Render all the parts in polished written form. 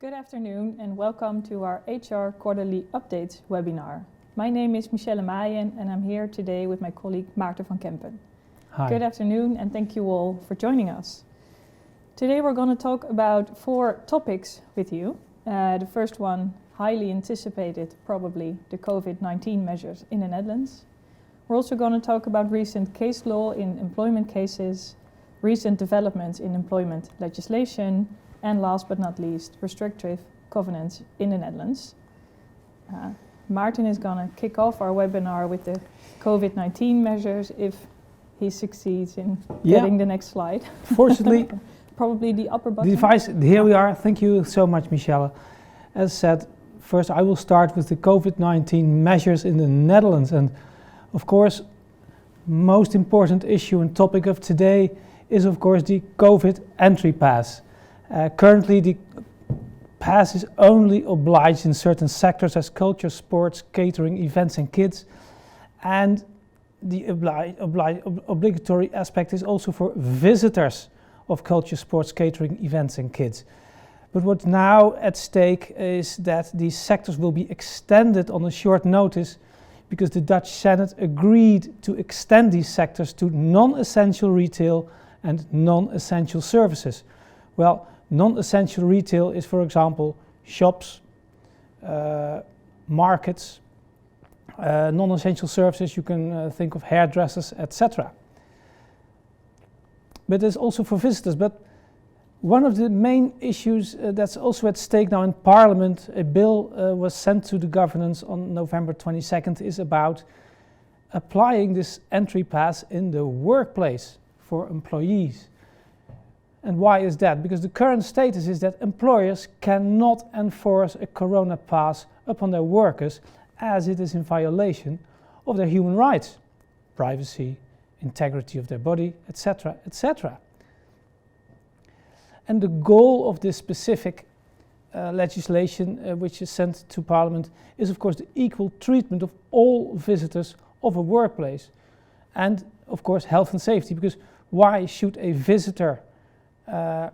Good afternoon and welcome to our HR Quarterly Updates webinar. My name is Michelle Maaien and I'm here today with my colleague Maarten van Kempen. Hi. Good afternoon and thank you all for joining us. Today we're going to talk about 4 topics with you. The first one, highly anticipated, probably, the COVID-19 measures in the Netherlands. We're also going to talk about recent case law in employment cases, recent developments in employment legislation, and last but not least, restrictive covenants in the Netherlands. Maarten is going to kick off our webinar with the COVID-19 measures if he succeeds in getting the next slide. Fortunately, probably the upper button. The device, here we are. Thank you so much, Michelle. As said, first I will start with the COVID-19 measures in the Netherlands. And of course, most important issue and topic of today is of course the COVID entry pass. Currently, the pass is only obliged in certain sectors as culture, sports, catering, events and kids. And the obligatory aspect is also for visitors of culture, sports, catering, events and kids. But what's now at stake is that these sectors will be extended on a short notice because the Dutch Senate agreed to extend these sectors to non-essential retail and non-essential services. Well, non-essential retail is, for example, shops, markets, non-essential services, you can think of hairdressers, etc. But it's also for visitors. But one of the main issues that's also at stake now in Parliament, a bill was sent to the governance on November 22nd, is about applying this entry pass in the workplace for employees. And why is that? Because the current status is that employers cannot enforce a corona pass upon their workers as it is in violation of their human rights, privacy, integrity of their body, etc., etc. And the goal of this specific legislation which is sent to Parliament is of course the equal treatment of all visitors of a workplace and of course health and safety, because why should a visitor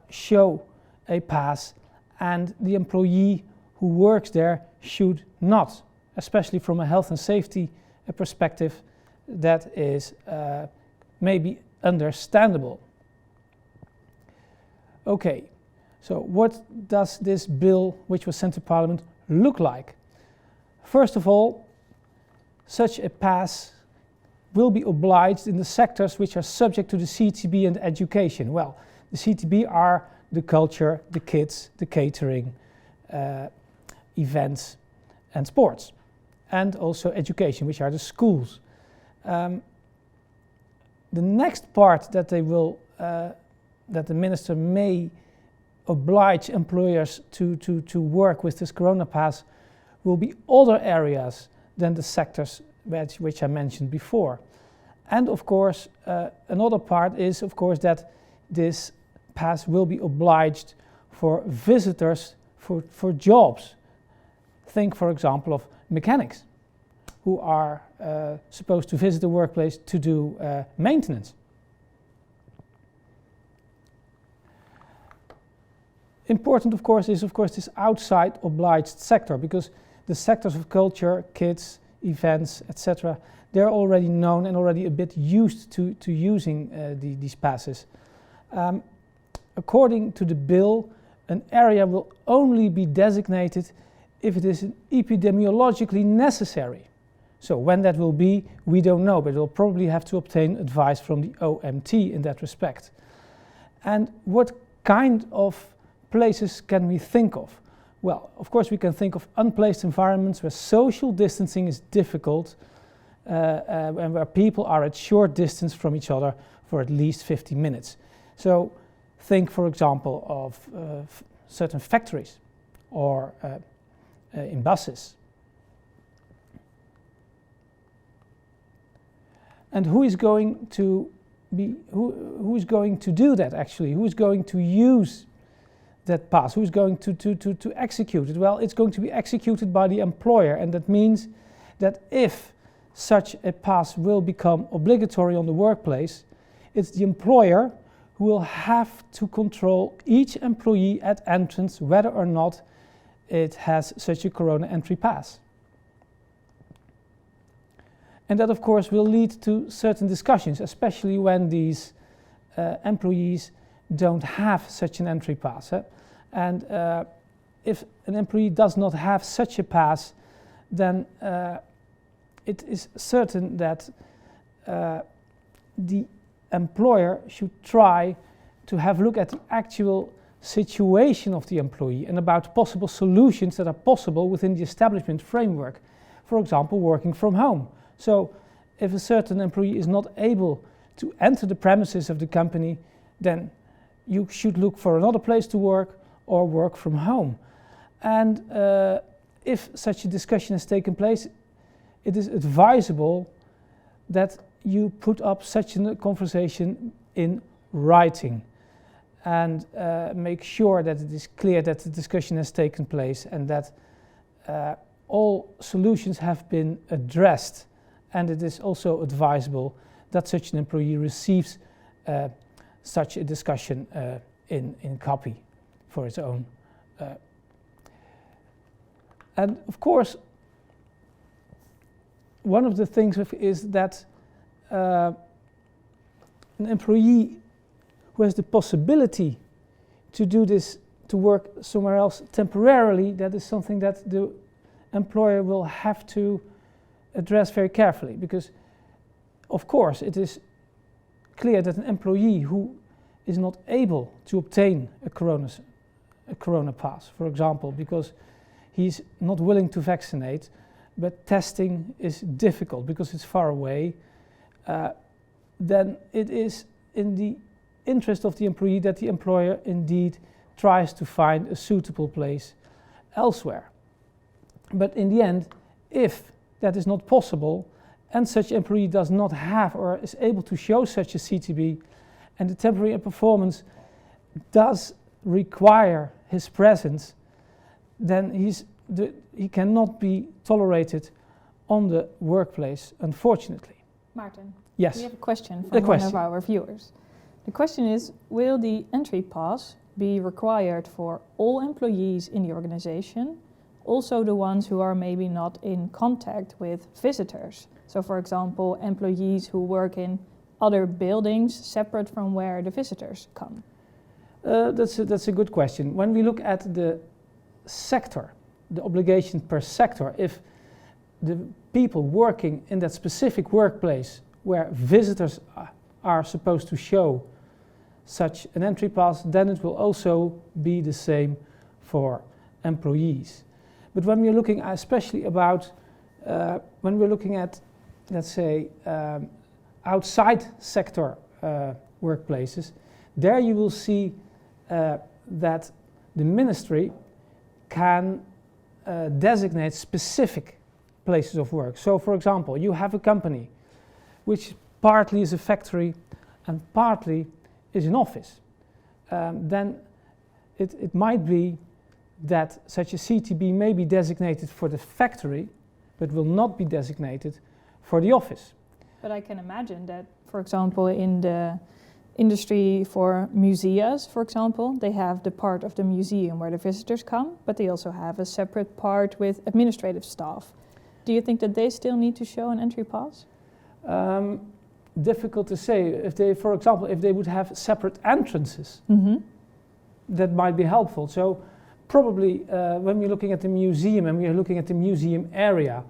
show a pass and the employee who works there should not, especially from a health and safety perspective that is maybe understandable. Okay, so what does this bill which was sent to Parliament look like? First of all, such a pass will be obliged in the sectors which are subject to the CTB and education. Well, the CTB are the culture, the kids, the catering, events and sports, and also education, which are the schools. The next part that they will, that the minister may oblige employers to work with this corona pass will be other areas than the sectors which I mentioned before. And of course, another part is of course that this pass will be obliged for visitors for jobs. Think, for example, of mechanics who are supposed to visit the workplace to do maintenance. Important, of course, is this outside obliged sector, because the sectors of culture, kids, events, etc., they're already known and already a bit used to using these passes. According to the bill, an area will only be designated if it is epidemiologically necessary. So when that will be, we don't know, but we'll probably have to obtain advice from the OMT in that respect. And what kind of places can we think of? Well, of course we can think of unplaced environments where social distancing is difficult and where people are at short distance from each other for at least 50 minutes. So think, for example, of certain factories or in buses. And who is going to do that actually? Who is going to use that pass? Who's going to execute it? Well, it's going to be executed by the employer, and that means that if such a pass will become obligatory on the workplace, it's the employer who will have to control each employee at entrance whether or not it has such a corona entry pass. And that of course will lead to certain discussions, especially when these employees don't have such an entry pass. And if an employee does not have such a pass, then it is certain that the employer should try to have a look at the actual situation of the employee and about possible solutions that are possible within the establishment framework. For example, working from home. So if a certain employee is not able to enter the premises of the company, then you should look for another place to work or work from home. And if such a discussion has taken place, it is advisable that you put up such a conversation in writing and make sure that it is clear that the discussion has taken place and that all solutions have been addressed. And it is also advisable that such an employee receives such a discussion in copy for its own. And of course, one of the things is that an employee who has the possibility to do this, to work somewhere else temporarily, that is something that the employer will have to address very carefully, because of course it is clear that an employee who is not able to obtain a corona pass, for example, because he's not willing to vaccinate, but testing is difficult because it's far away, then it is in the interest of the employee that the employer indeed tries to find a suitable place elsewhere. But in the end, if that is not possible and such employee does not have or is able to show such a CTB, and the temporary performance does require his presence, then he cannot be tolerated on the workplace, unfortunately. Martin, yes. We have a question from one of our viewers. The question is, will the entry pass be required for all employees in the organization, also the ones who are maybe not in contact with visitors? So for example, employees who work in other buildings separate from where the visitors come. That's a good question. When we look at the sector, the obligation per sector, if the people working in that specific workplace where visitors are supposed to show such an entry pass, then it will also be the same for employees. But when we're looking especially about, when we're looking at, let's say, outside sector workplaces, there you will see that the ministry can designate specific places of work. So for example, you have a company which partly is a factory and partly is an office. Then it might be that such a CTB may be designated for the factory, but will not be designated for the office. But I can imagine that, for example, in the industry for museums, for example, they have the part of the museum where the visitors come, but they also have a separate part with administrative staff. Do you think that they still need to show an entry pass? Difficult to say. If they, for example, if they would have separate entrances, that might be helpful. So probably when we're looking at the museum and we're looking at the museum area,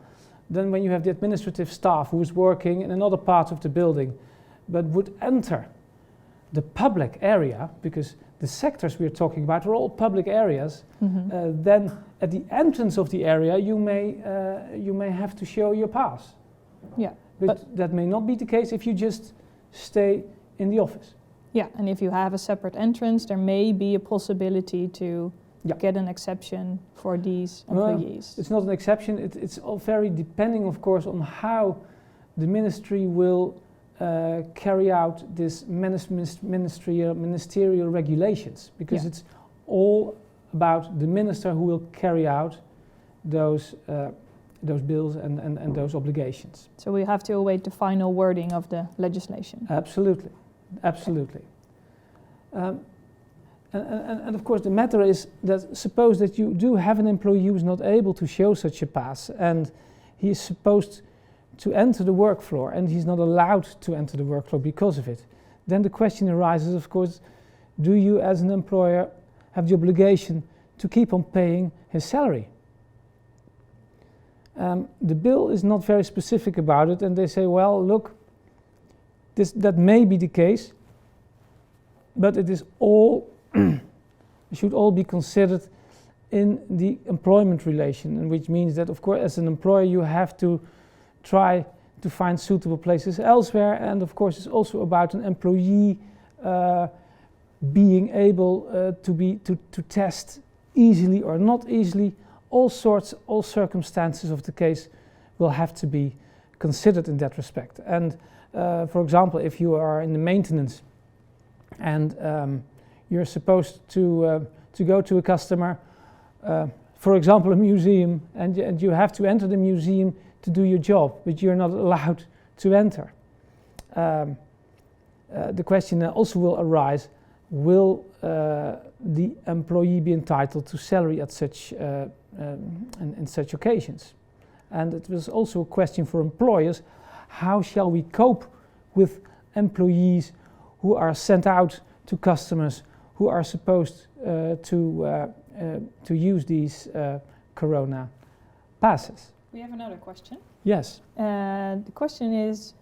then when you have the administrative staff who is working in another part of the building, but would enter the public area, because the sectors we're talking about are all public areas, then at the entrance of the area you may have to show your pass. Yeah. But that may not be the case if you just stay in the office. Yeah, and if you have a separate entrance, there may be a possibility to get an exception for these employees. It's not an exception. It's all very depending, of course, on how the ministry will carry out this ministerial regulations, because it's all about the minister who will carry out those bills and those obligations. So we have to await the final wording of the legislation. Absolutely, absolutely. And of course the matter is that suppose that you do have an employee who is not able to show such a pass, and he is supposed to enter the work floor and he's not allowed to enter the work floor because of it. Then the question arises, of course, do you as an employer have the obligation to keep on paying his salary? The bill is not very specific about it, and they say, well, look, that may be the case, but it is all should all be considered in the employment relation, and which means that, of course, as an employer, you have to try to find suitable places elsewhere, and of course, it's also about an employee being able to test easily or not easily. All circumstances of the case will have to be considered in that respect. And for example, if you are in the maintenance and you're supposed to go to a customer, for example, a museum, and you have to enter the museum to do your job, but you're not allowed to enter. The question also will arise, will the employee be entitled to salary at such in such occasions? And it was also a question for employers, how shall we cope with employees who are sent out to customers who are supposed to use these corona passes? We have another question. Yes. The question is,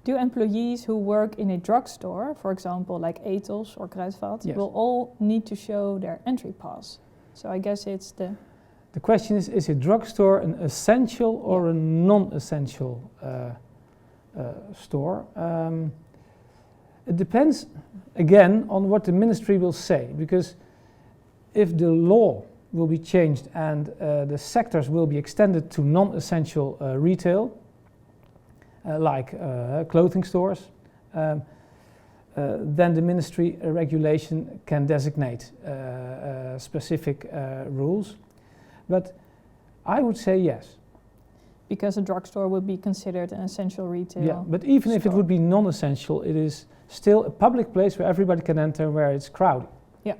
do employees who work in a drugstore, for example, like Ethos or Kruidvat, Yes. will all need to show their entry pass? So I guess it's The question is a drugstore an essential or a non-essential store? It depends, again, on what the ministry will say, because if the law will be changed and the sectors will be extended to non-essential retail, like clothing stores, then the ministry regulation can designate specific rules. But I would say yes. because a drugstore would be considered an essential retail. Yeah, but even if it would be non-essential, it is still a public place where everybody can enter, where it's crowded. Yeah.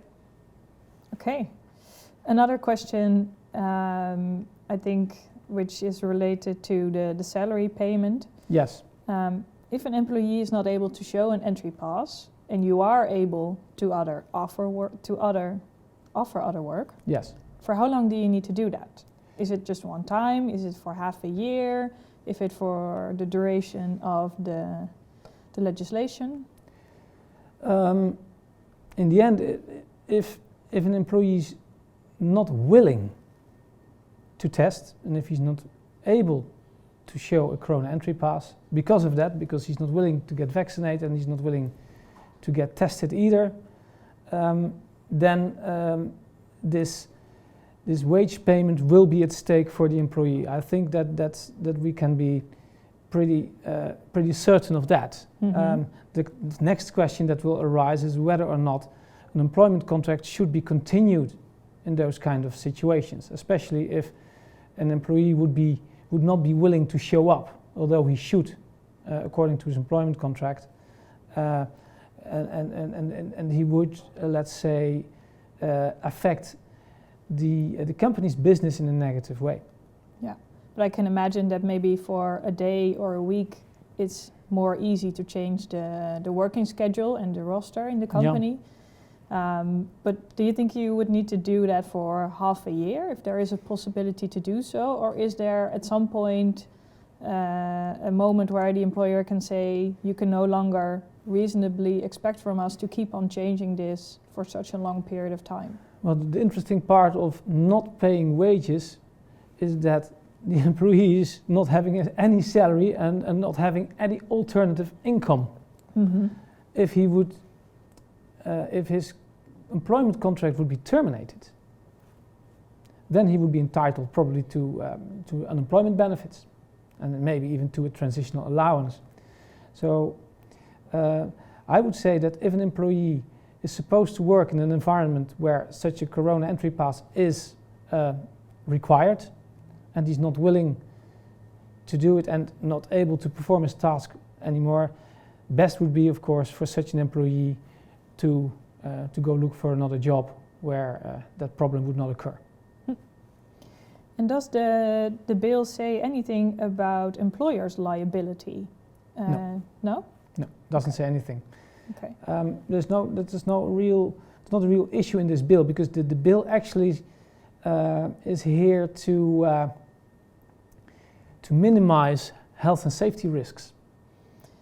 Okay. Another question, I think, which is related to the salary payment. Yes. If an employee is not able to show an entry pass, and you are able to offer other work, Yes. for how long do you need to do that? Is it just one time? Is it for half a year? Is it for the duration of the legislation? In the end, if an employee is not willing to test, and if he's not able to show a corona entry pass because of that, because he's not willing to get vaccinated and he's not willing to get tested either, then this wage payment will be at stake for the employee. I think that we can be pretty certain of that. Mm-hmm. The next question that will arise is whether or not an employment contract should be continued in those kind of situations, especially if an employee would not be willing to show up, although he should, according to his employment contract, and he would, let's say, affect the company's business in a negative way. Yeah, but I can imagine that maybe for a day or a week, it's more easy to change the working schedule and the roster in the company. Yeah. But do you think you would need to do that for half a year, if there is a possibility to do so? Or is there at some point a moment where the employer can say, you can no longer reasonably expect from us to keep on changing this for such a long period of time? Well, the interesting part of not paying wages is that the employee is not having any salary and not having any alternative income. Mm-hmm. If his employment contract would be terminated, then he would be entitled probably to unemployment benefits and maybe even to a transitional allowance. So I would say that if an employee is supposed to work in an environment where such a corona entry pass is required, and he's not willing to do it and not able to perform his task anymore, best would be, of course, for such an employee to to go look for another job where that problem would not occur. And does the bill say anything about employers' liability? No. No? No, doesn't say anything. Okay. It's not a real issue in this bill, because the bill actually is here to minimize health and safety risks.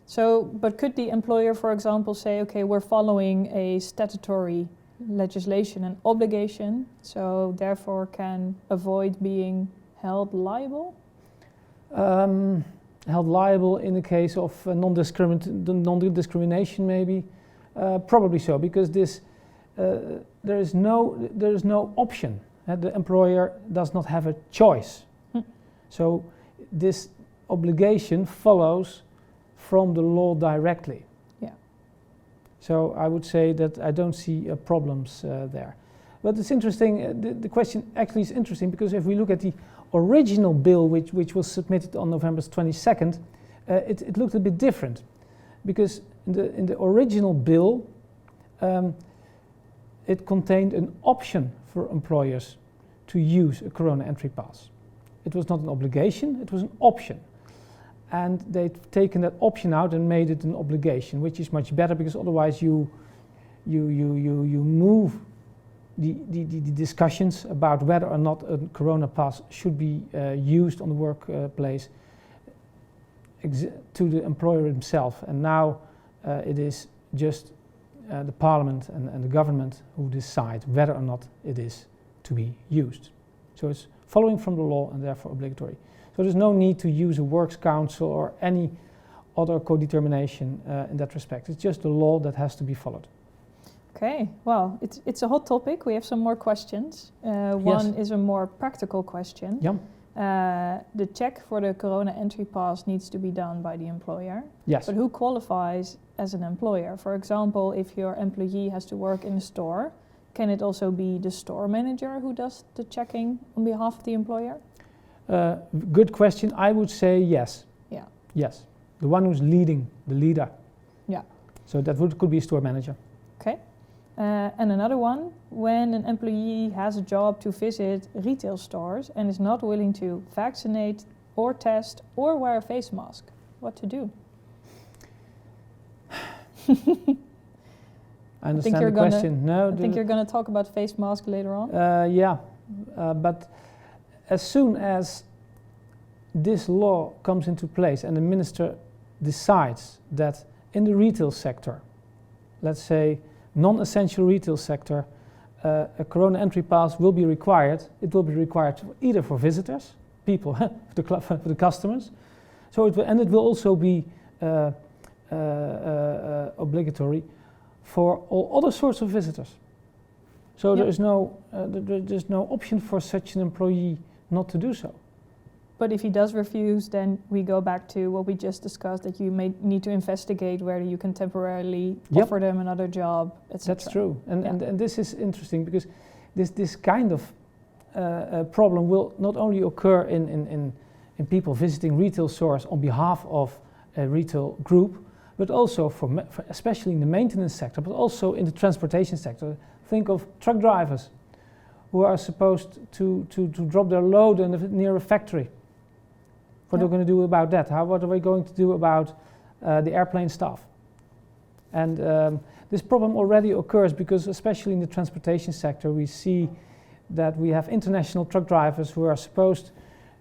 So, but could the employer, for example, say, okay, we're following a statutory legislation and obligation, so therefore can avoid being held liable? Held liable in the case of non-discrimination, maybe, probably so, because there is no option. The employer does not have a choice. So this obligation follows from the law directly. Yeah. So I would say that I don't see problems there. But it's interesting, the question actually is interesting, because if we look at the original bill which was submitted on November 22nd, it looked a bit different. Because in the original bill, it contained an option for employers to use a Corona entry pass. It was not an obligation, it was an option. And they've taken that option out and made it an obligation, which is much better, because otherwise you move the discussions about whether or not a Corona pass should be used on the workplace to the employer himself. And now it is just the Parliament and the government who decide whether or not it is to be used. So it's following from the law and therefore obligatory. So there's no need to use a works council or any other co-determination in that respect. It's just the law that has to be followed. Okay, well, it's a hot topic. We have some more questions. One is a more practical question. Yeah. The check for the Corona entry pass needs to be done by the employer. Yes. But who qualifies as an employer? For example, if your employee has to work in a store, can it also be the store manager who does the checking on behalf of the employer? Good question. I would say yes. Yeah. Yes. The one who's leading, the leader. Yeah. So that could be a store manager. Okay. And another one, when an employee has a job to visit retail stores and is not willing to vaccinate or test or wear a face mask, what to do? I understand the question. I think you're going to talk about face mask later on. But as soon as this law comes into place and the minister decides that in the retail sector, let's say non-essential retail sector, a Corona entry pass will be required. It will be required either for visitors, people, for the customers. So it will also be obligatory for all other sorts of visitors. So Yep. there's no option for such an employee not to do so. But if he does refuse, then we go back to what we just discussed, that you may need to investigate whether you can temporarily offer them another job, etc. That's true. And this is interesting, because this kind of problem will not only occur in people visiting retail stores on behalf of a retail group, but also for especially in the maintenance sector, but also in the transportation sector. Think of truck drivers who are supposed to drop their load near a factory. What are we going to do about that? What are we going to do about the airplane staff? And this problem already occurs, because especially in the transportation sector, we see that we have international truck drivers who are supposed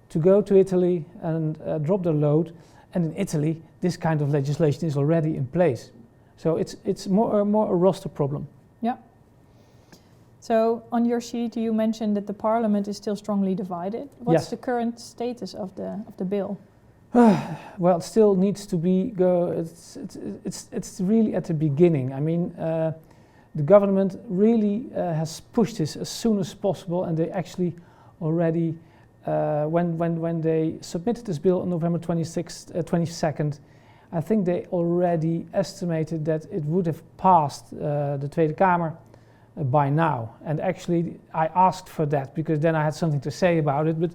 to go to Italy and drop their load. And in Italy, this kind of legislation is already in place. So it's more a roster problem. Yeah. So on your sheet, you mentioned that the Parliament is still strongly divided. What's the current status of the bill? Well, it still needs to be it's really at the beginning. I mean, the government really has pushed this as soon as possible, and they actually already, when they submitted this bill on November 22nd, I think they already estimated that it would have passed the Tweede Kamer by now. And actually I asked for that, because then I had something to say about it, but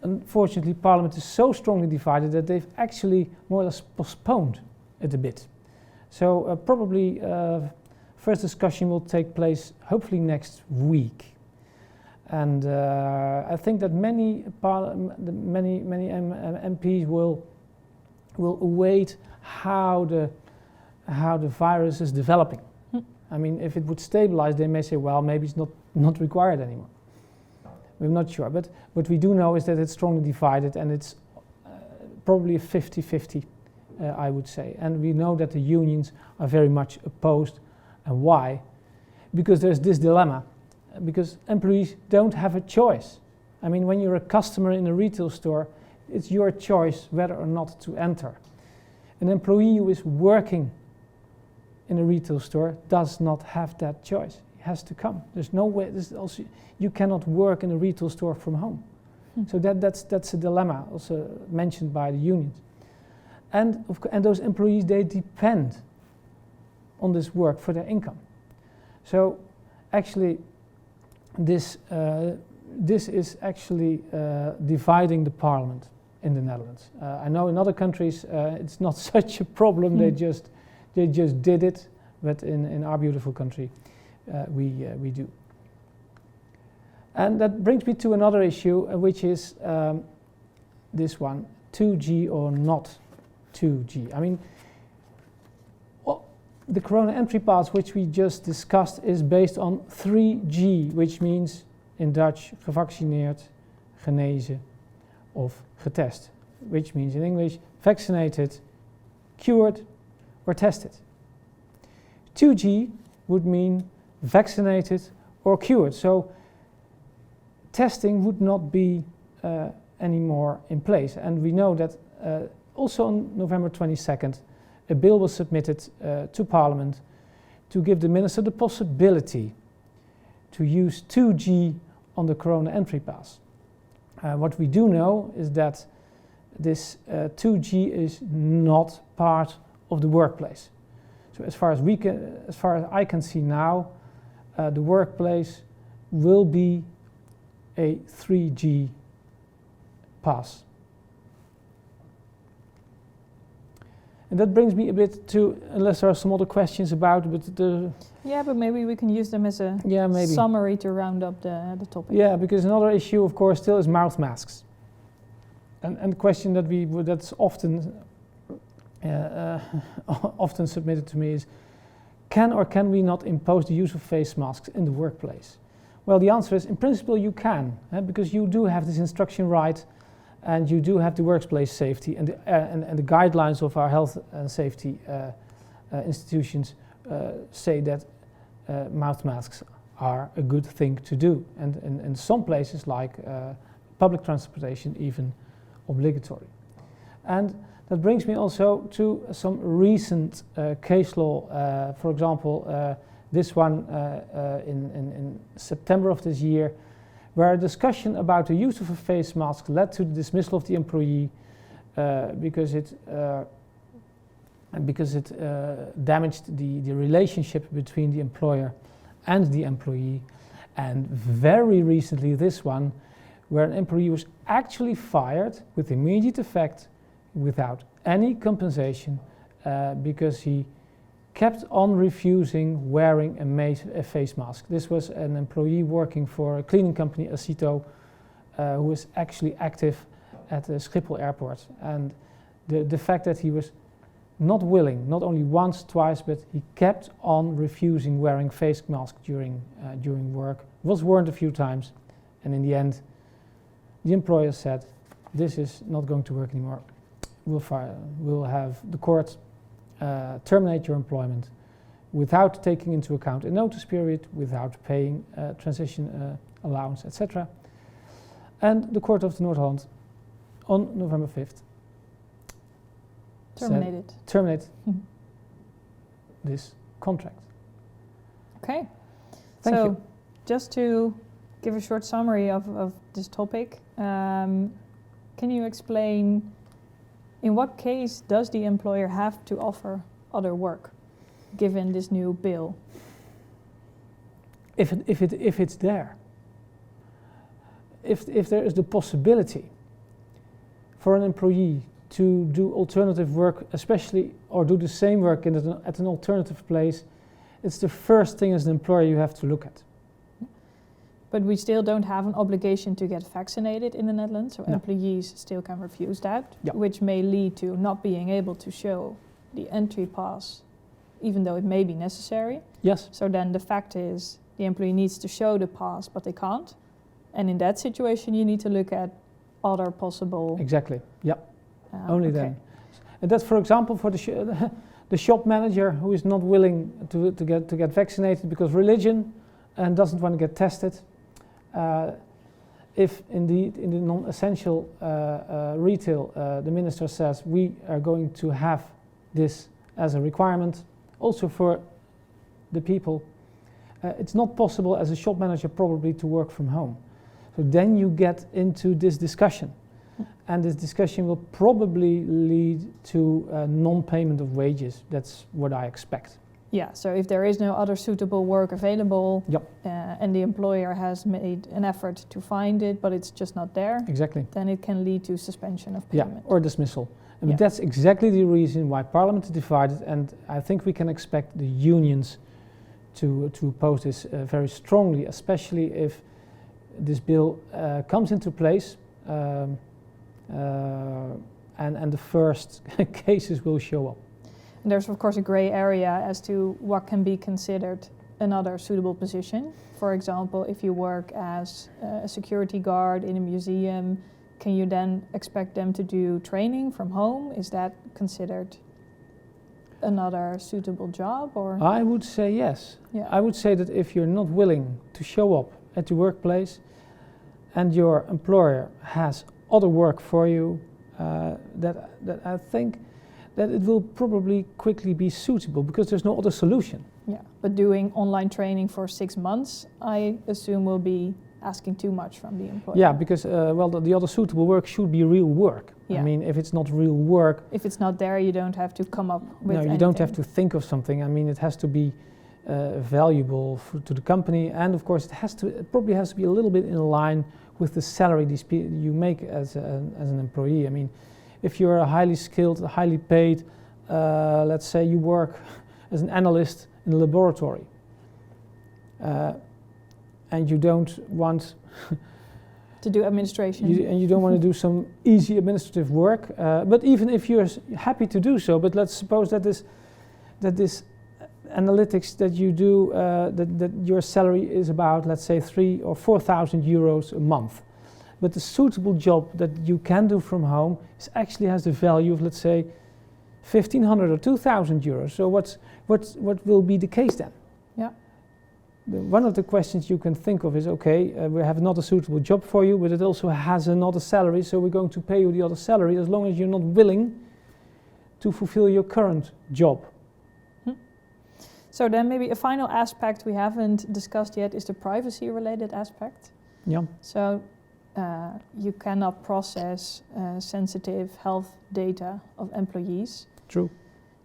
unfortunately Parliament is so strongly divided that they've actually more or less postponed it a bit. So probably First discussion will take place hopefully next week. And I think that many MPs will await how the virus is developing. I mean, if it would stabilize, they may say, well, maybe it's not required anymore. We're not sure, but what we do know is that it's strongly divided, and it's probably a 50-50, I would say. And we know that the unions are very much opposed. And why? Because there's this dilemma. Because employees don't have a choice. I mean, when you're a customer in a retail store, it's your choice whether or not to enter. An employee who is working in a retail store does not have that choice. He has to come. There's no way. Also, you cannot work in a retail store from home. So that's a dilemma, also mentioned by the unions. And those employees, they depend on this work for their income. So actually, this is actually dividing the parliament in the Netherlands. I know in other countries it's not such a problem. They just did it, but in our beautiful country we do. And that brings me to another issue, which is this one: 2G or not 2G. I mean, the Corona entry pass, which we just discussed, is based on 3G, which means in Dutch gevaccineerd, genezen of getest, which means in English vaccinated, cured or tested. 2G would mean vaccinated or cured. So testing would not be anymore in place. And we know that also on November 22nd, a bill was submitted to Parliament to give the Minister the possibility to use 2G on the Corona entry pass. What we do know is that this 2G is not part of the workplace. So as far as I can see now, the workplace will be a 3G pass. And that brings me a bit to, unless there are some other questions about, but the... Yeah, but maybe we can use them as a summary to round up the topic. Yeah, because another issue, of course, still is mouth masks. And the question that's often often submitted to me is, can or can we not impose the use of face masks in the workplace? Well, the answer is, in principle, you can, because you do have this instruction right, and you do have the workplace safety, and the guidelines of our health and safety institutions say that mouth masks are a good thing to do, and in some places like public transportation even obligatory. And that brings me also to some recent case law, for example this one in September of this year, where a discussion about the use of a face mask led to the dismissal of the employee because it damaged the relationship between the employer and the employee. And very recently this one, where an employee was actually fired with immediate effect without any compensation because he kept on refusing wearing a face mask. This was an employee working for a cleaning company, Acito, who was actually active at the Schiphol airport. And the fact that he was not willing, not only once, twice, but he kept on refusing wearing face mask during work, was warned a few times, and in the end, the employer said, this is not going to work anymore. We'll have the court terminate your employment without taking into account a notice period, without paying transition allowance, etc. And the Court of the Noord-Holland on November 5th terminate this contract. Okay. Thank you. Just to give a short summary of this topic, can you explain in what case does the employer have to offer other work, given this new bill? If it's there. If there is the possibility for an employee to do alternative work, especially, or do the same work at an alternative place, it's the first thing as an employer you have to look at. But we still don't have an obligation to get vaccinated in the Netherlands, so No. employees still can refuse that, Yeah. which may lead to not being able to show the entry pass, even though it may be necessary. Yes. So then the fact is the employee needs to show the pass, but they can't. And in that situation, you need to look at other possible... Exactly. Yeah. Only okay. then. And that's, for example, for the shop manager who is not willing to get vaccinated because religion and doesn't want to get tested. If indeed in the non-essential retail, the minister says we are going to have this as a requirement, also for the people, it's not possible as a shop manager probably to work from home. So then you get into this discussion. And this discussion will probably lead to non-payment of wages. That's what I expect. Yeah, so if there is no other suitable work available, Yep. And the employer has made an effort to find it, but it's just not there, Exactly. then it can lead to suspension of Yeah, payment. or dismissal. And Yeah. that's exactly the reason why Parliament is divided, and I think we can expect the unions to oppose this very strongly, especially if this bill comes into place. And the first cases will show up. And there's of course a gray area as to what can be considered another suitable position. For example, if you work as a security guard in a museum, can you then expect them to do training from home? Is that considered another suitable job? Or I would say yes. yeah. I would say that if you're not willing to show up at the workplace and your employer has other work for you, that I think that it will probably quickly be suitable because there's no other solution. Yeah, but doing online training for 6 months, I assume will be asking too much from the employer. Yeah, because the other suitable work should be real work. Yeah. I mean, if it's not real work, If it's not there, you don't have to come up with no, you don't have to think of something. I mean, it has to be valuable to the company, and of course, it probably has to be a little bit in line with the salary you make as an employee. I mean, if you're a highly skilled, highly paid, let's say you work as an analyst in a laboratory, and you don't want to do administration. and you don't want to do some easy administrative work, but even if you're happy to do so, but let's suppose that this analytics that you do, that your salary is about, let's say, 3,000 or 4,000 euros a month. But the suitable job that you can do from home actually has the value of, let's say, 1,500 or 2,000 euros. So what will be the case then? Yeah. One of the questions you can think of is, okay, we have not a suitable job for you, but it also has another salary, so we're going to pay you the other salary as long as you're not willing to fulfill your current job. So then maybe a final aspect we haven't discussed yet is the privacy-related aspect. Yeah. So you cannot process sensitive health data of employees. True.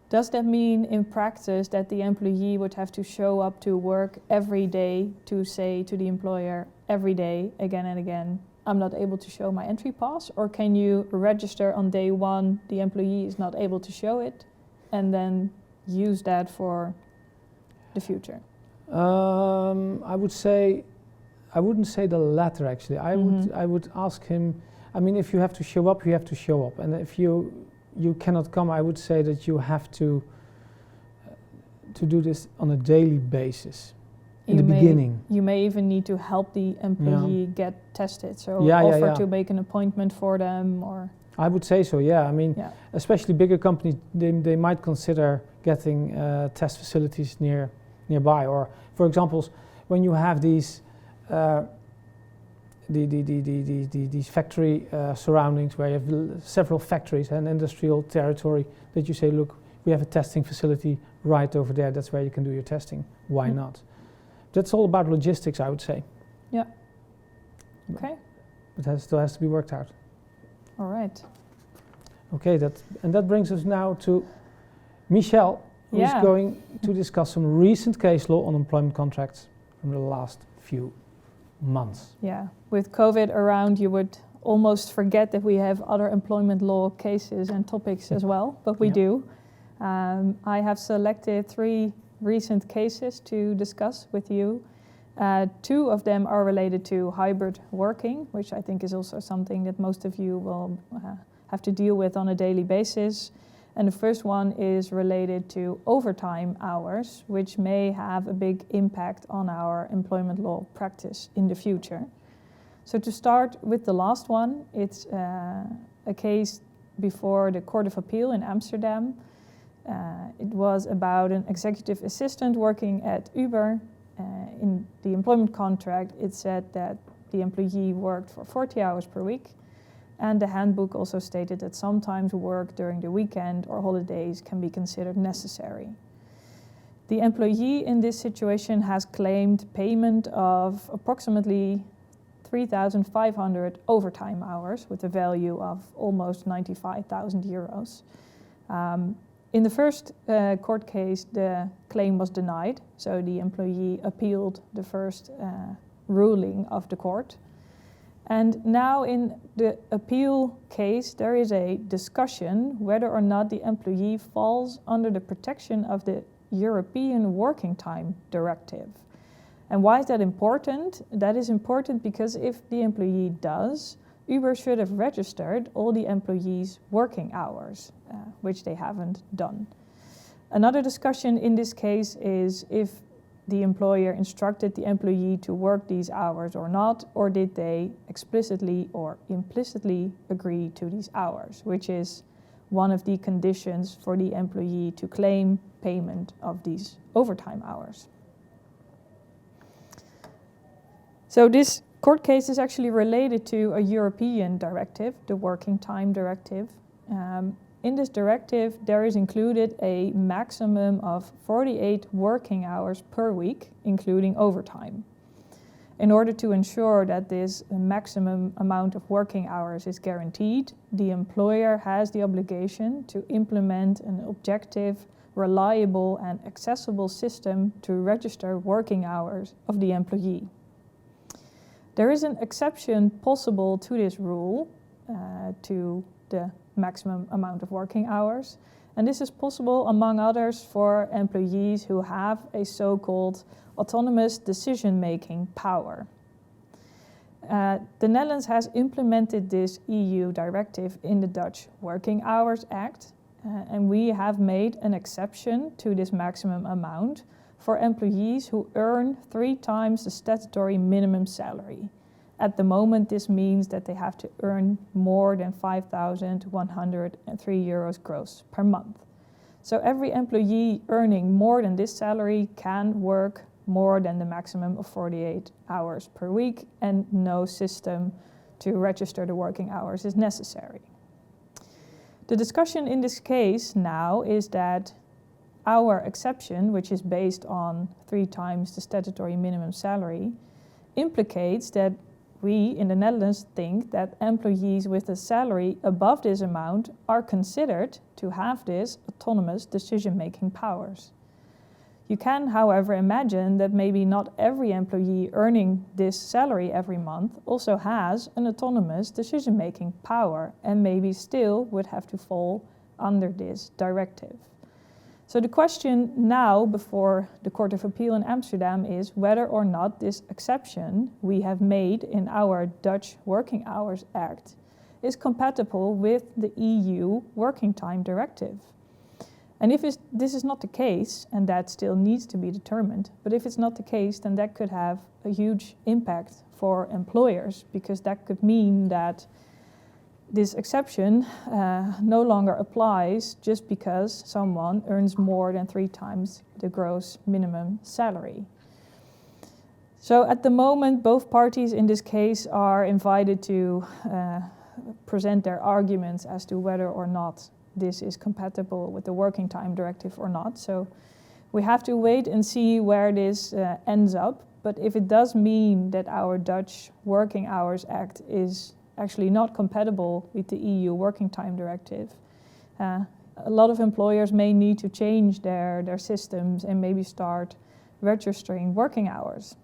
Does that mean in practice that the employee would have to show up to work every day to say to the employer every day, again and again, I'm not able to show my entry pass? Or can you register on day one, the employee is not able to show it, and then use that for the future? I would say, I wouldn't say the latter actually. I would ask him, I mean, if you have to show up, you have to show up. And if you cannot come, I would say that you have to do this on a daily basis in the beginning. You may even need to help the employee get tested. So offer to make an appointment for them, or... I would say so, yeah. I mean, especially bigger companies, they might consider getting test facilities nearby. Or, for example, when you have these these factory surroundings where you have several factories and industrial territory, that you say, look, we have a testing facility right over there. That's where you can do your testing. Why not? That's all about logistics, I would say. Yeah. Okay. But it still has to be worked out. All right. Okay, that brings us now to Michelle, who's going to discuss some recent case law on employment contracts from the last few months. Yeah, with COVID around, you would almost forget that we have other employment law cases and topics as well, but we do. I have selected 3 recent cases to discuss with you. Two of them are related to hybrid working, which I think is also something that most of you will have to deal with on a daily basis. And the first one is related to overtime hours, which may have a big impact on our employment law practice in the future. So to start with the last one, it's a case before the Court of Appeal in Amsterdam. It was about an executive assistant working at Uber. In the employment contract, it said that the employee worked for 40 hours per week. And the handbook also stated that sometimes work during the weekend or holidays can be considered necessary. The employee in this situation has claimed payment of approximately 3,500 overtime hours with a value of almost 95,000 euros. In the first court case, the claim was denied, so the employee appealed the first ruling of the court. And now in the appeal case, there is a discussion whether or not the employee falls under the protection of the European Working Time Directive. And why is that important? That is important because if the employee does, Uber should have registered all the employees' working hours, which they haven't done. Another discussion in this case is if the employer instructed the employee to work these hours or not, or did they explicitly or implicitly agree to these hours, which is one of the conditions for the employee to claim payment of these overtime hours. So this court case is actually related to a European directive, the Working Time Directive. In this directive, there is included a maximum of 48 working hours per week, including overtime. In order to ensure that this maximum amount of working hours is guaranteed, the employer has the obligation to implement an objective, reliable, and accessible system to register working hours of the employee. There is an exception possible to this rule, to the maximum amount of working hours. And this is possible, among others, for employees who have a so-called autonomous decision-making power. The Netherlands has implemented this EU directive in the Dutch Working Hours Act, and we have made an exception to this maximum amount for employees who earn 3 times the statutory minimum salary. At the moment, this means that they have to earn more than 5,103 euros gross per month. So every employee earning more than this salary can work more than the maximum of 48 hours per week, and no system to register the working hours is necessary. The discussion in this case now is that our exception, which is based on 3 times the statutory minimum salary, implicates that we in the Netherlands think that employees with a salary above this amount are considered to have this autonomous decision-making powers. You can, however, imagine that maybe not every employee earning this salary every month also has an autonomous decision-making power and maybe still would have to fall under this directive. So the question now before the Court of Appeal in Amsterdam is whether or not this exception we have made in our Dutch Working Hours Act is compatible with the EU Working Time Directive. And if this is not the case, and that still needs to be determined, but if it's not the case, then that could have a huge impact for employers, because that could mean that this exception no longer applies just because someone earns more than 3 times the gross minimum salary. So at the moment, both parties in this case are invited to present their arguments as to whether or not this is compatible with the Working Time Directive or not. So we have to wait and see where this ends up. But if it does mean that our Dutch Working Hours Act is actually not compatible with the EU Working Time Directive, a lot of employers may need to change their systems and maybe start registering working hours.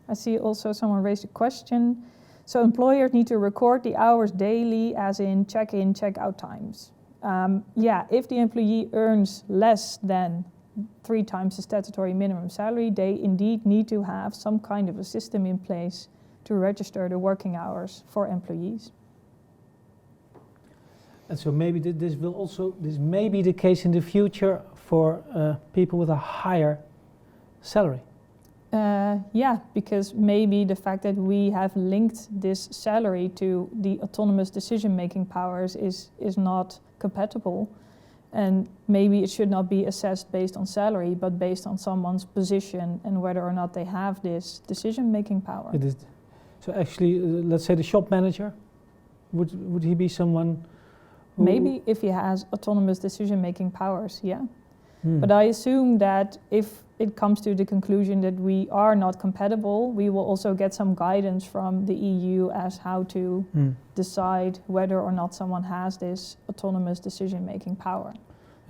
I see also someone raised a question. So employers need to record the hours daily, as in check-in, check-out times. If the employee earns less than 3 times the statutory minimum salary, they indeed need to have some kind of a system in place to register the working hours for employees. And so maybe this may be the case in the future for people with a higher salary. Because maybe the fact that we have linked this salary to the autonomous decision-making powers is not compatible, and maybe it should not be assessed based on salary, but based on someone's position and whether or not they have this decision-making power. It is. So actually, let's say the shop manager, would he be someone who... Maybe if he has autonomous decision-making powers, yeah. But I assume that if it comes to the conclusion that we are not compatible, we will also get some guidance from the EU as how to decide whether or not someone has this autonomous decision-making power.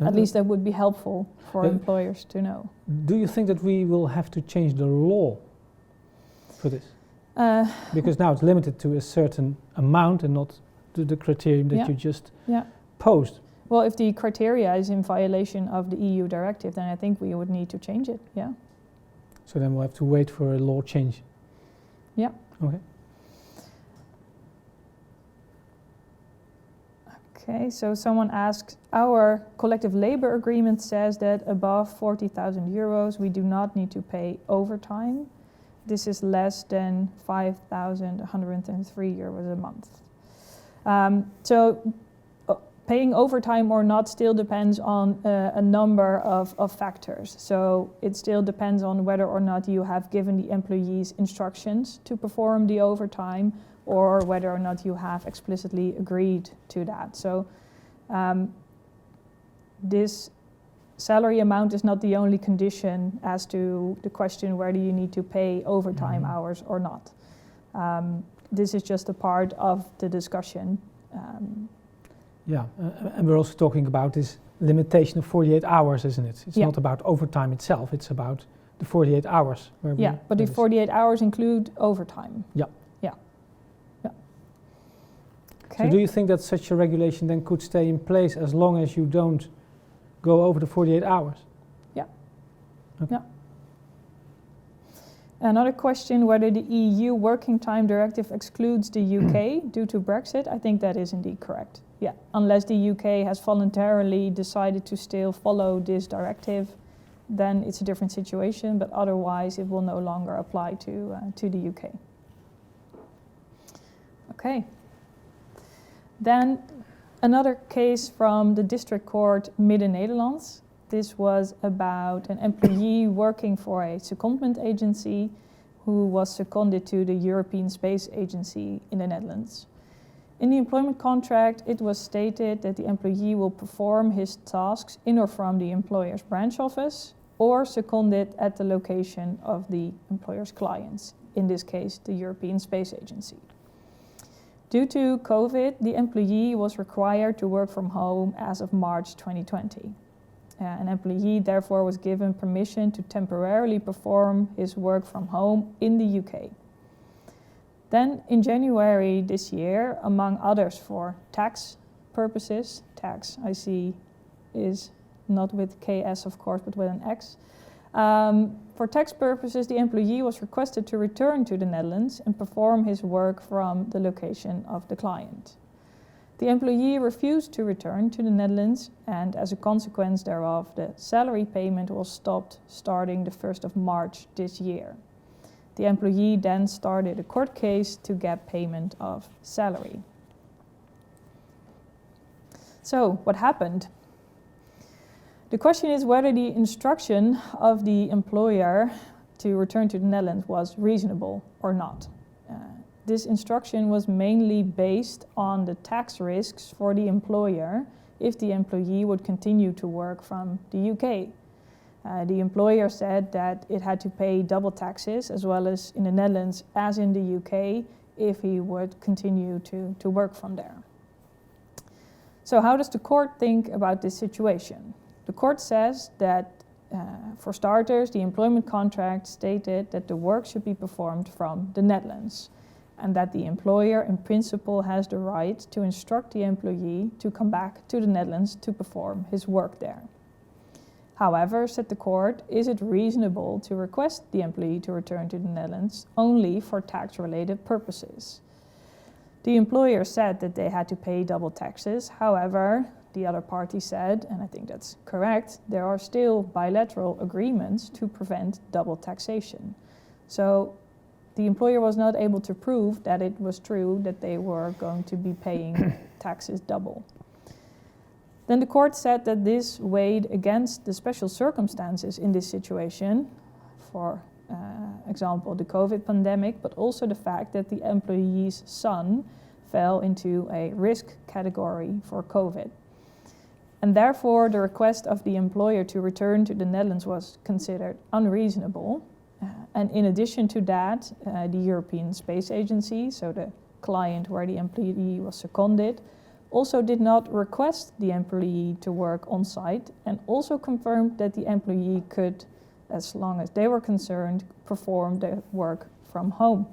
At least that would be helpful for employers to know. Do you think that we will have to change the law for this? Because now it's limited to a certain amount and not to the criterion that you just posed. Well, if the criteria is in violation of the EU directive, then I think we would need to change it, yeah. So then we'll have to wait for a law change. Yeah. Okay. Okay, so someone asks, our collective labor agreement says that above 40,000 euros, we do not need to pay overtime. This is less than 5,103 euros a month. Paying overtime or not still depends on a number of factors. So it still depends on whether or not you have given the employees instructions to perform the overtime, or whether or not you have explicitly agreed to that. So this salary amount is not the only condition as to the question whether you need to pay overtime hours or not. This is just a part of the discussion. And we're also talking about this limitation of 48 hours, isn't it? It's not about overtime itself, it's about the 48 hours. But the 48 hours include overtime. Yeah. Okay. So do you think that such a regulation then could stay in place as long as you don't go over the 48 hours? Yeah. Okay. Yeah. Another question, whether the EU Working Time Directive excludes the UK due to Brexit. I think that is indeed correct. Yeah, unless the UK has voluntarily decided to still follow this directive, then it's a different situation, but otherwise it will no longer apply to the UK. Okay. Then another case from the District Court Midden-Nederlands. This was about an employee working for a secondment agency who was seconded to the European Space Agency in the Netherlands. In the employment contract, it was stated that the employee will perform his tasks in or from the employer's branch office or seconded at the location of the employer's clients, in this case, the European Space Agency. Due to COVID, the employee was required to work from home as of March 2020. An employee therefore was given permission to temporarily perform his work from home in the UK. Then in January this year, among others for tax purposes, tax I see is not with KS of course, but with an X. For tax purposes, the employee was requested to return to the Netherlands and perform his work from the location of the client. The employee refused to return to the Netherlands, and as a consequence thereof, the salary payment was stopped starting the 1st of March this year. The employee then started a court case to get payment of salary. So, what happened? The question is whether the instruction of the employer to return to the Netherlands was reasonable or not. This instruction was mainly based on the tax risks for the employer if the employee would continue to work from the UK. The employer said that it had to pay double taxes as well as in the Netherlands as in the UK if he would continue to work from there. So how does the court think about this situation? The court says that for starters, the employment contract stated that the work should be performed from the Netherlands. and that the employer in principle has the right to instruct the employee to come back to the Netherlands to perform his work there. However, said the court, is it reasonable to request the employee to return to the Netherlands only for tax-related purposes? The employer said that they had to pay double taxes. However, the other party said, and I think that's correct, there are still bilateral agreements to prevent double taxation. So the employer was not able to prove that it was true that they were going to be paying taxes double. Then the court said that this weighed against the special circumstances in this situation, for example, the COVID pandemic, but also the fact that the employee's son fell into a risk category for COVID. And therefore, the request of the employer to return to the Netherlands was considered unreasonable. And in addition to that, the European Space Agency, so the client where the employee was seconded, also did not request the employee to work on site and also confirmed that the employee could, as long as they were concerned, perform the work from home.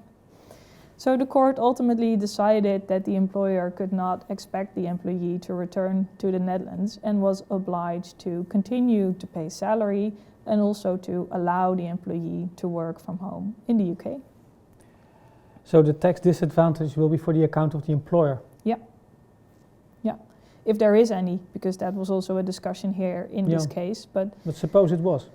So the court ultimately decided that the employer could not expect the employee to return to the Netherlands and was obliged to continue to pay salary and also to allow the employee to work from home in the UK. So the tax disadvantage will be for the account of the employer? Yeah. If there is any, because that was also a discussion here in this case. But suppose it was?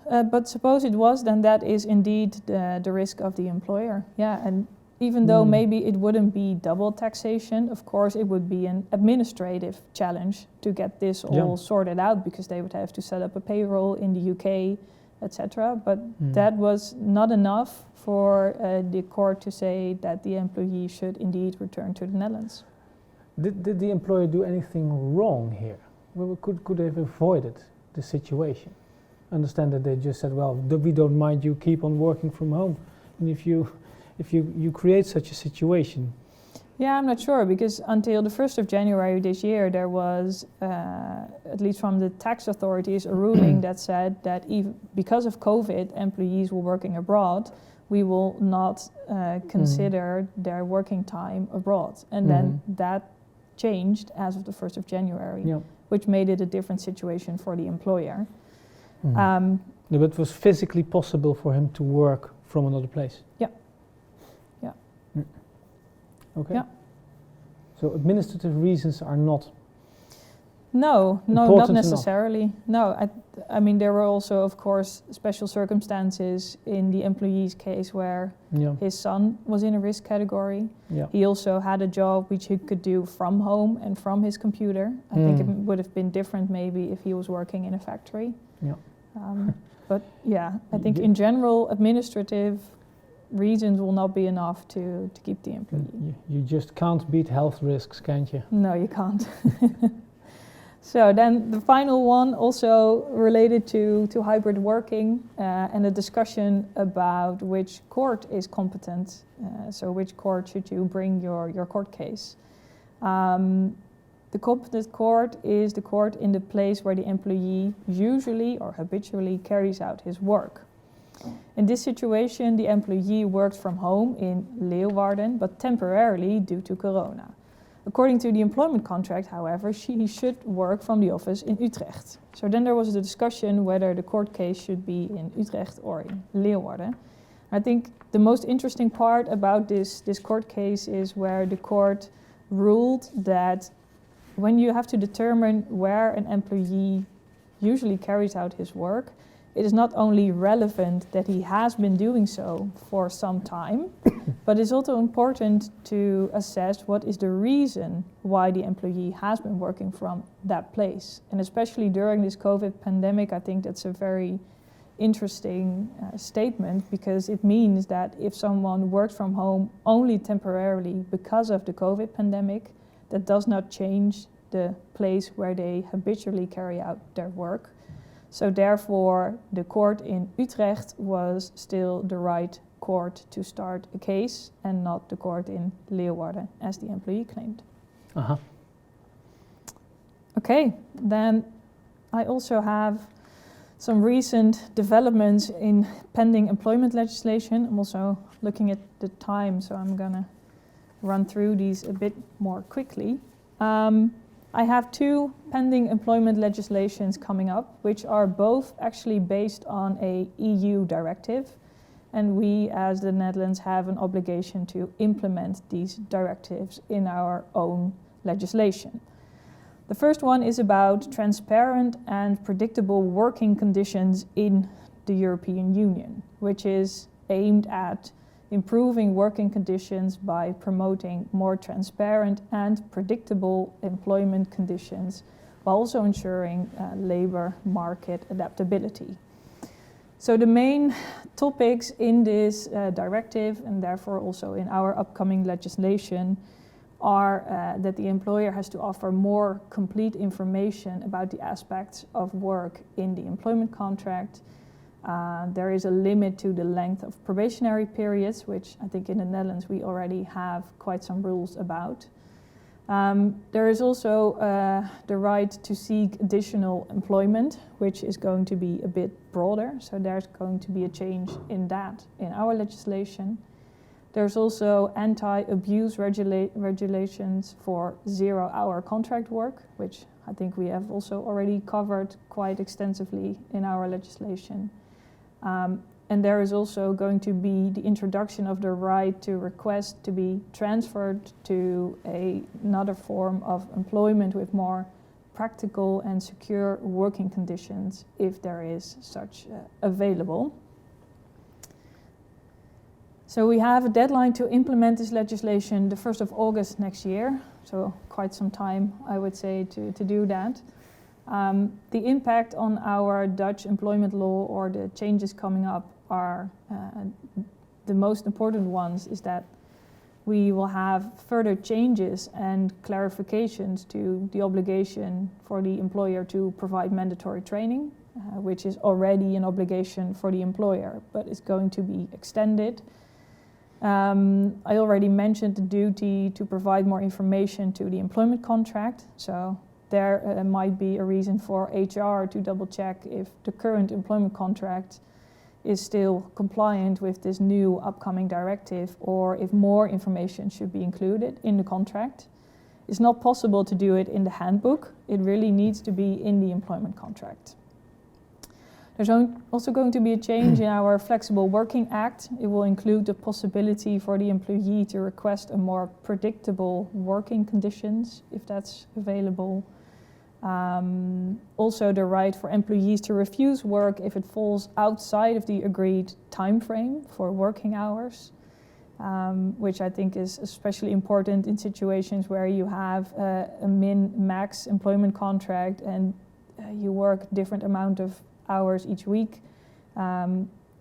But suppose it was, then that is indeed the risk of the employer. Yeah, and even though maybe it wouldn't be double taxation, of course it would be an administrative challenge to get this all sorted out, because they would have to set up a payroll in the UK, etc. But that was not enough for the court to say that the employee should indeed return to the Netherlands. Did the employer do anything wrong here? Could they have avoided the situation? Understand that they just said, well, we don't mind you keep on working from home. And if you create such a situation. Yeah, I'm not sure, because until the 1st of January this year, there was, at least from the tax authorities, a ruling that said that even because of COVID, employees were working abroad, we will not consider their working time abroad. And then that changed as of the 1st of January, which made it a different situation for the employer. But it was physically possible for him to work from another place? Yeah. Okay. Yeah. So administrative reasons are not No, not necessarily. No, I mean, there were also, of course, special circumstances in the employee's case where his son was in a risk category. Yeah. He also had a job which he could do from home and from his computer. I think it would have been different maybe if he was working in a factory. Yeah. But yeah, I think in general, administrative reasons will not be enough to keep the employee. You just can't beat health risks, can't you? No, you can't. So then the final one, also related to hybrid working and a discussion about which court is competent. So which court should you bring your court case? The competent court is the court in the place where the employee usually or habitually carries out his work. In this situation, the employee worked from home in Leeuwarden, but temporarily due to corona. According to the employment contract, however, he should work from the office in Utrecht. So then there was a discussion whether the court case should be in Utrecht or in Leeuwarden. I think the most interesting part about this court case is where the court ruled that when you have to determine where an employee usually carries out his work, it is not only relevant that he has been doing so for some time, but it's also important to assess what is the reason why the employee has been working from that place. And especially during this COVID pandemic, I think that's a very interesting statement, because it means that if someone works from home only temporarily because of the COVID pandemic, that does not change the place where they habitually carry out their work. So therefore, the court in Utrecht was still the right court to start a case and not the court in Leeuwarden, as the employee claimed. Okay, then I also have some recent developments in pending employment legislation. I'm also looking at the time, so I'm gonna run through these a bit more quickly. I have two pending employment legislations coming up, which are both actually based on a EU directive, and we as the Netherlands have an obligation to implement these directives in our own legislation. The first one is about transparent and predictable working conditions in the European Union, which is aimed at improving working conditions by promoting more transparent and predictable employment conditions, while also ensuring labor market adaptability. So the main topics in this directive, and therefore also in our upcoming legislation, are that the employer has to offer more complete information about the aspects of work in the employment contract. There is a limit to the length of probationary periods, which I think in the Netherlands we already have quite some rules about. There is also the right to seek additional employment, which is going to be a bit broader. So there's going to be a change in that in our legislation. There's also anti-abuse regulations for 0-hour contract work, which I think we have also already covered quite extensively in our legislation. And there is also going to be the introduction of the right to request to be transferred to another form of employment with more practical and secure working conditions if there is such available. So we have a deadline to implement this legislation the 1st of August next year, so quite some time, I would say, to do that. The impact on our Dutch employment law, or the changes coming up, are the most important ones is that we will have further changes and clarifications to the obligation for the employer to provide mandatory training, which is already an obligation for the employer, but it's going to be extended. I already mentioned the duty to provide more information to the employment contract, so there might be a reason for HR to double check if the current employment contract is still compliant with this new upcoming directive, or if more information should be included in the contract. It's not possible to do it in the handbook. It really needs to be in the employment contract. There's also going to be a change in our Flexible Working Act. It will include the possibility for the employee to request a more predictable working conditions, if that's available. Also the right for employees to refuse work if it falls outside of the agreed time frame for working hours, which I think is especially important in situations where you have a min-max employment contract and you work different amount of hours each week.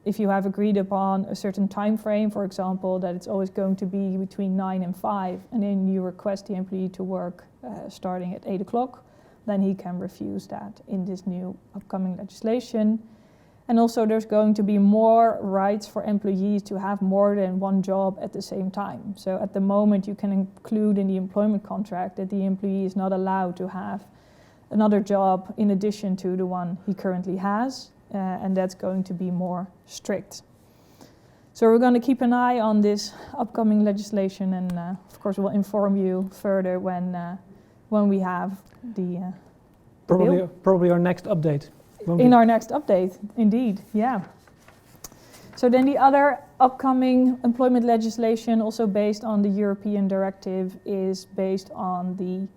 If you have agreed upon a certain time frame, for example, that it's always going to be between 9 and 5, and then you request the employee to work starting at 8 o'clock, then he can refuse that in this new upcoming legislation. And also there's going to be more rights for employees to have more than one job at the same time. So at the moment you can include in the employment contract that the employee is not allowed to have another job in addition to the one he currently has, and that's going to be more strict. So we're going to keep an eye on this upcoming legislation, and of course we'll inform you further when we have the bill. Probably our next update. In our next update, indeed, yeah. So then the other upcoming employment legislation, also based on the European directive, is based on the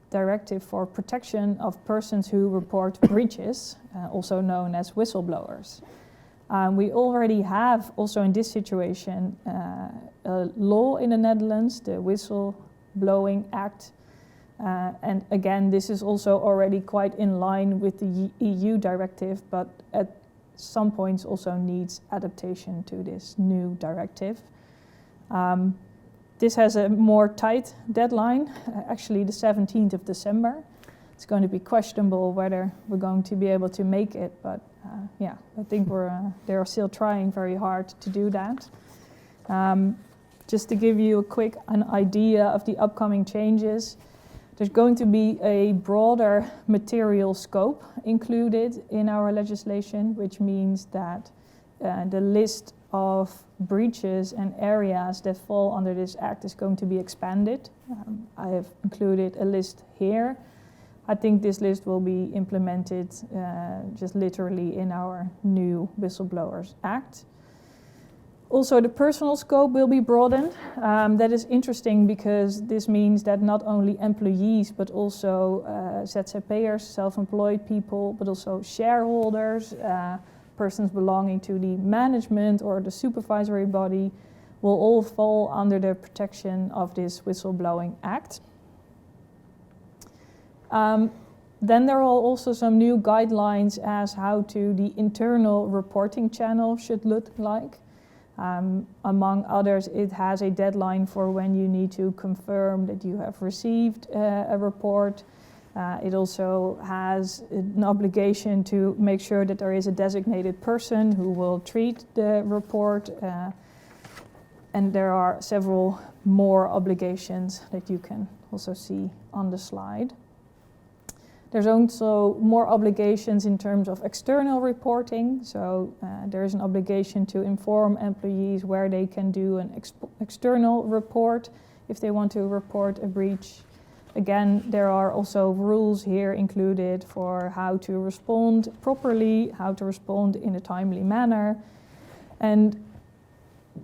Directive for Protection of Persons Who Report Breaches, also known as whistleblowers. We already have, also in this situation, a law in the Netherlands, the Whistleblowing Act. And again, this is also already quite in line with the EU directive, but at some points also needs adaptation to this new directive. This has a more tight deadline, actually the 17th of December. It's going to be questionable whether we're going to be able to make it, but yeah, I think they're still trying very hard to do that. Just to give you an idea of the upcoming changes, there's going to be a broader material scope included in our legislation, which means that the list of breaches and areas that fall under this act is going to be expanded. I have included a list here. I think this list will be implemented just literally in our new Whistleblowers Act. Also, the personal scope will be broadened. That is interesting because this means that not only employees, but also ZZP'ers, self-employed people, but also shareholders, persons belonging to the management or the supervisory body will all fall under the protection of this Whistleblowing Act. Then there are also some new guidelines as how to the internal reporting channel should look like. Among others, it has a deadline for when you need to confirm that you have received a report. It also has an obligation to make sure that there is a designated person who will treat the report. And there are several more obligations that you can also see on the slide. There's also more obligations in terms of external reporting. So there is an obligation to inform employees where they can do an external report if they want to report a breach. Again, there are also rules here included for how to respond properly, how to respond in a timely manner. And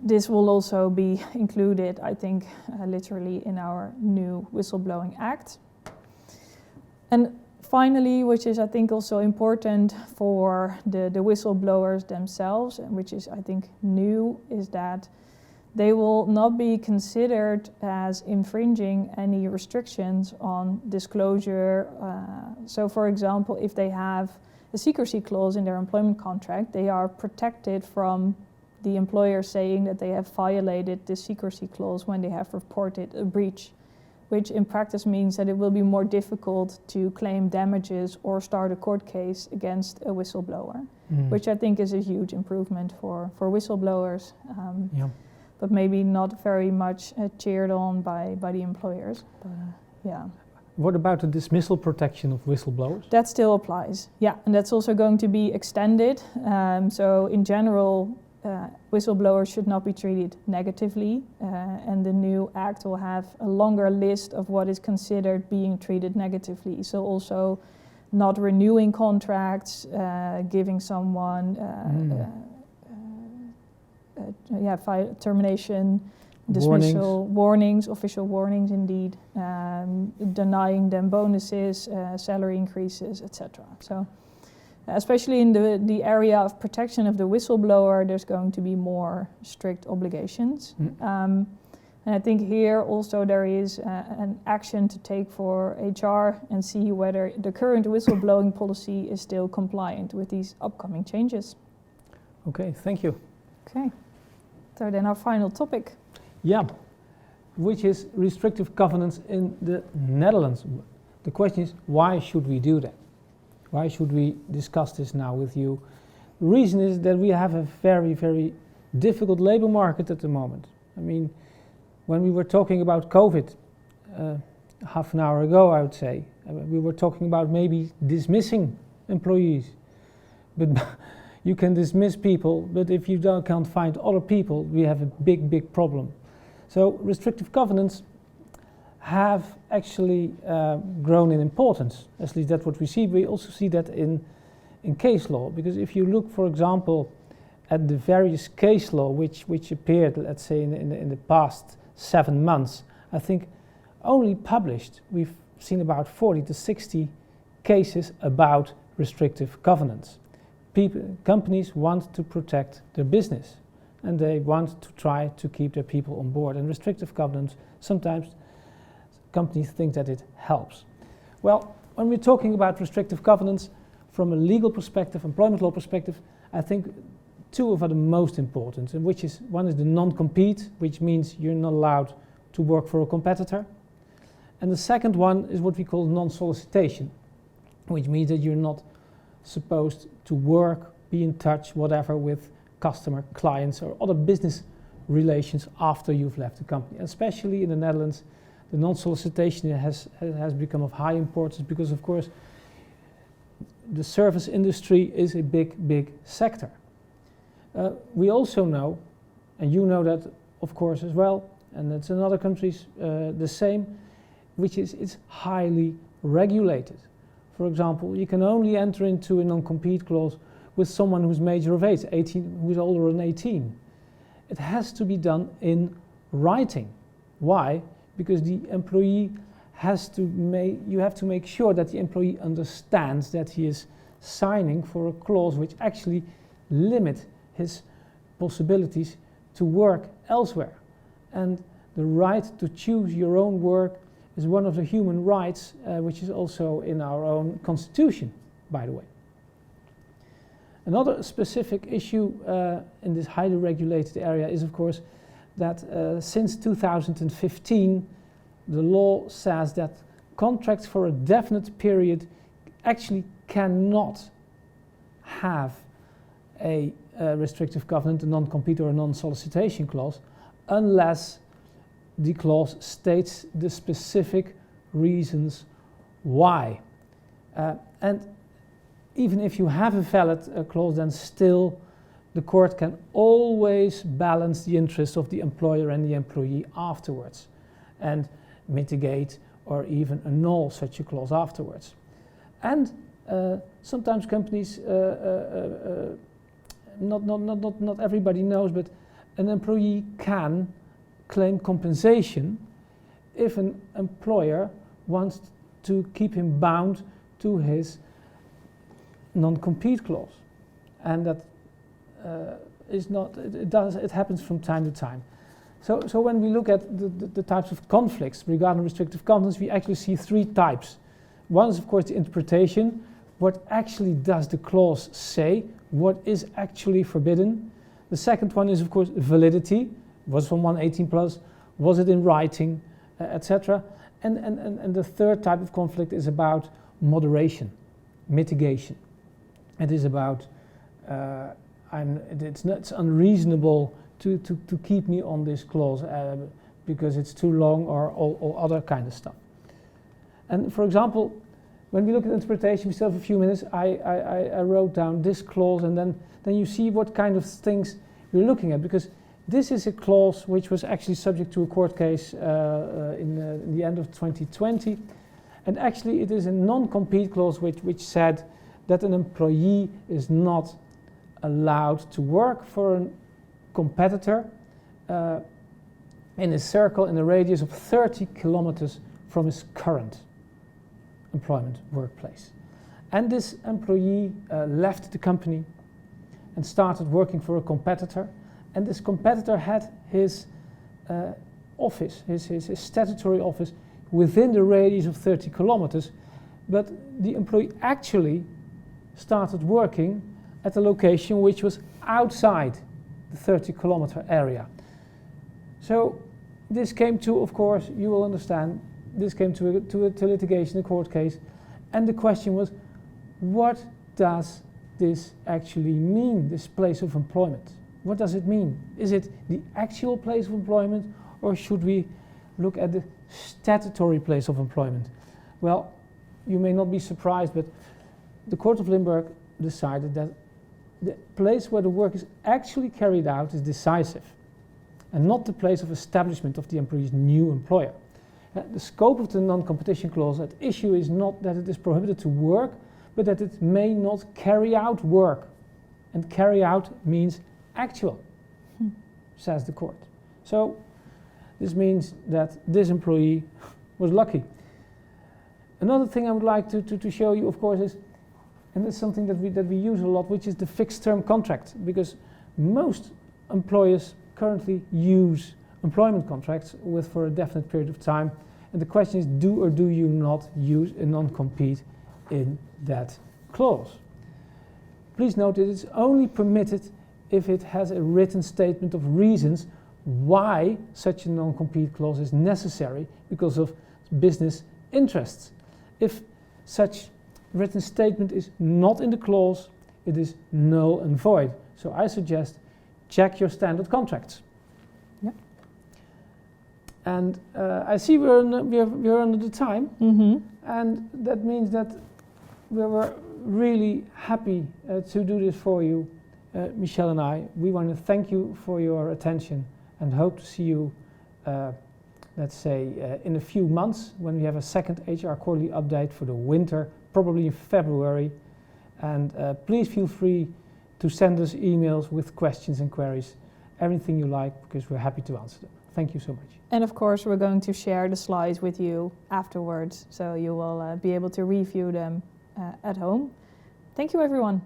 this will also be included, I think, literally in our new Whistleblowing Act. And finally, which is I think also important for the whistleblowers themselves, and which is I think new, is that they will not be considered as infringing any restrictions on disclosure. So for example, if they have a secrecy clause in their employment contract, they are protected from the employer saying that they have violated this secrecy clause when they have reported a breach, which in practice means that it will be more difficult to claim damages or start a court case against a whistleblower, which I think is a huge improvement for whistleblowers, but maybe not very much cheered on by the employers. But, yeah. What about the dismissal protection of whistleblowers? That still applies, yeah, and that's also going to be extended. So in general, whistleblowers should not be treated negatively, and the new act will have a longer list of what is considered being treated negatively. So also not renewing contracts, giving someone termination, dismissal, warnings, official warnings indeed, denying them bonuses, salary increases, etc. So especially in the area of protection of the whistleblower, there's going to be more strict obligations. And I think here also there is an action to take for HR and see whether the current whistleblowing policy is still compliant with these upcoming changes. Okay, thank you. Okay, so then our final topic. Yeah, which is restrictive governance in the Netherlands. The question is, why should we do that? Why should we discuss this now with you? The reason is that we have a very, very difficult labor market at the moment. I mean, when we were talking about COVID, half an hour ago, I would say, we were talking about maybe dismissing employees. But you can dismiss people, but if you can't find other people, we have a big, big problem. So restrictive governance have actually grown in importance. At least that's what we see. We also see that in case law, because if you look, for example, at the various case law which appeared, let's say, in the past 7 months, I think only published, we've seen about 40 to 60 cases about restrictive governance. Companies want to protect their business, and they want to try to keep their people on board. And restrictive governance, sometimes companies think that it helps. Well, when we're talking about restrictive governance from a legal perspective, employment law perspective, I think two are the most important, and one is the non-compete, which means you're not allowed to work for a competitor. And the second one is what we call non-solicitation, which means that you're not supposed to work, be in touch, whatever, with customer, clients, or other business relations after you've left the company. Especially in the Netherlands, the non-solicitation has become of high importance because, of course, the service industry is a big, big sector. We also know, and you know that of course as well, and it's in other countries the same, which is it's highly regulated. For example, you can only enter into a non-compete clause with someone who's major of age, 18, who's older than 18. It has to be done in writing. Why? Because the employee you have to make sure that the employee understands that he is signing for a clause which actually limit his possibilities to work elsewhere. And the right to choose your own work is one of the human rights which is also in our own constitution, by the way. Another specific issue in this highly regulated area is of course that since 2015 the law says that contracts for a definite period actually cannot have a restrictive covenant, a non-compete or a non-solicitation clause, unless the clause states the specific reasons why. And even if you have a valid clause, then still the court can always balance the interests of the employer and the employee afterwards and mitigate or even annul such a clause afterwards. And sometimes companies, not everybody knows, but an employee can claim compensation if an employer wants to keep him bound to his non-compete clause. And that is not, it happens from time to time. So when we look at the types of conflicts regarding restrictive covenants, we actually see three types. One is of course the interpretation. What actually does the clause say? What is actually forbidden? The second one is of course validity. Was someone 18 plus? Was it in writing? Etc. And the third type of conflict is about moderation, mitigation. It is about it's unreasonable to keep me on this clause because it's too long or other kind of stuff. And for example, when we look at interpretation, we still have a few minutes. I wrote down this clause, and then you see what kind of things we're looking at, because this is a clause which was actually subject to a court case in the end of 2020, and actually it is a non-compete clause which said that an employee is not allowed to work for a competitor in a circle in a radius of 30 kilometers from his current employment workplace. And this employee left the company and started working for a competitor, and this competitor had his office, his statutory office within the radius of 30 kilometers, but the employee actually started working at a location which was outside the 30-kilometer area. So this came to, of course, you will understand, this came to litigation, a court case, and the question was, what does this actually mean, this place of employment? What does it mean? Is it the actual place of employment, or should we look at the statutory place of employment? Well, you may not be surprised, but the Court of Limburg decided that the place where the work is actually carried out is decisive, and not the place of establishment of the employee's new employer. The scope of the non-competition clause at issue is not that it is prohibited to work, but that it may not carry out work. And carry out means actual, says the court. So this means that this employee was lucky. Another thing I would like to show you, of course, is, and it's something that we use a lot, which is the fixed term contract, because most employers currently use employment contracts for a definite period of time, and the question is, do or do you not use a non-compete in that clause? Please note that it's only permitted if it has a written statement of reasons why such a non-compete clause is necessary because of business interests. If such written statement is not in the clause, it is null and void. So I suggest check your standard contracts. Yeah. And I see we're under the time, and that means that we were really happy to do this for you Michelle and I, we want to thank you for your attention and hope to see you, let's say, in a few months when we have a second HR quarterly update for the winter, probably in February. And please feel free to send us emails with questions and queries, everything you like, because we're happy to answer them. Thank you so much. And of course, we're going to share the slides with you afterwards, so you will be able to review them at home. Thank you, everyone.